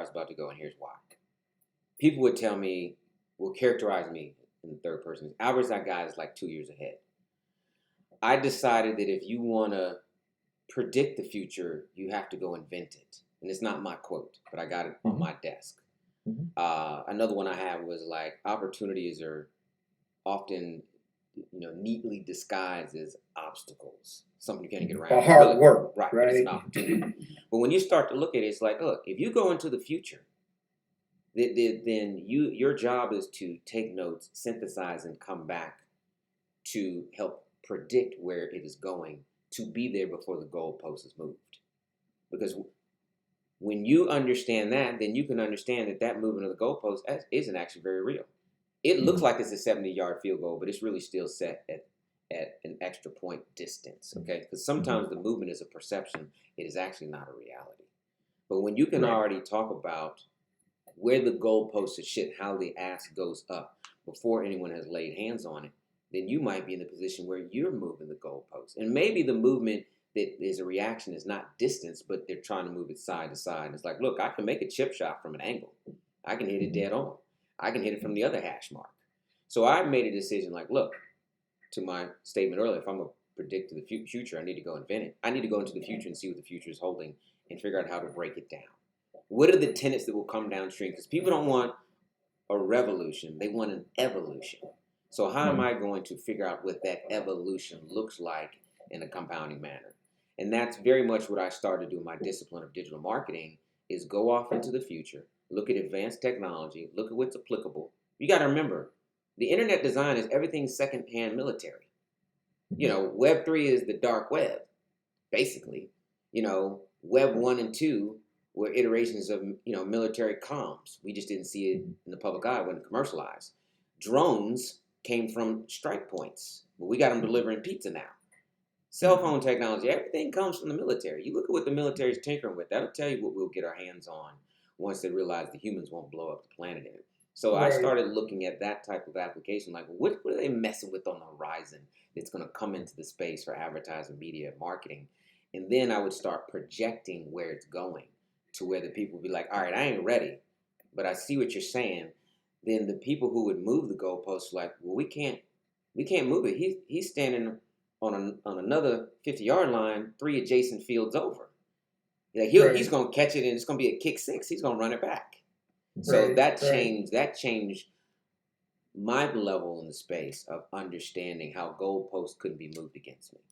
was about to go, and here's why. People would tell me, will characterize me in the third person. Albert's that guy is like 2 years ahead. I decided that if you want to predict the future, you have to go invent it. And it's not my quote, but I got it on my desk. Another one I had was like, opportunities are often, neatly disguised as obstacles, something you can't get around. For hard work, right? But it's an opportunity. But when you start to look at it, it's like, look, if you go into the future, then your job is to take notes, synthesize, and come back to help predict where it is going, to be there before the goalpost is moved. Because when you understand that, then you can understand that movement of the goalpost isn't actually very real. It looks like it's a 70-yard field goal, but it's really still set at an extra point distance, okay? Because sometimes the movement is a perception. It is actually not a reality. But when you can already talk about where the goalpost is shit, how the ask goes up before anyone has laid hands on it, then you might be in the position where you're moving the goalpost. And maybe the movement that is a reaction is not distance, but they're trying to move it side to side. And it's like, look, I can make a chip shot from an angle. I can hit it dead on. I can hit it from the other hash mark. So I made a decision like, look, to my statement earlier, if I'm going to predict the future, I need to go invent it. I need to go into the future and see what the future is holding and figure out how to break it down. What are the tenets that will come downstream? Because people don't want a revolution. They want an evolution. So how am I going to figure out what that evolution looks like in a compounding manner? And that's very much what I started to do in my discipline of digital marketing, is go off into the future, look at advanced technology, look at what's applicable. You got to remember, the internet design is everything secondhand military. Web 3 is the dark web, basically. Web 1 and 2 were iterations of, military comms. We just didn't see it in the public eye, it wasn't commercialized. Drones came from strike points, but we got them delivering pizza now. Cell phone technology, everything comes from the military. You look at what the military is tinkering with, that'll tell you what we'll get our hands on once they realize the humans won't blow up the planet in it. So I started looking at that type of application, like what are they messing with on the horizon that's going to come into the space for advertising, media, marketing? And then I would start projecting where it's going, to where the people would be like, all right, I ain't ready, but I see what you're saying. Then the people who would move the goalposts were like, well, we can't move it. He's standing on another 50-yard line, 3 adjacent fields over. Like he's going to catch it, and it's going to be a kick 6. He's going to run it back. So that changed my level in the space of understanding how goalposts couldn't be moved against me.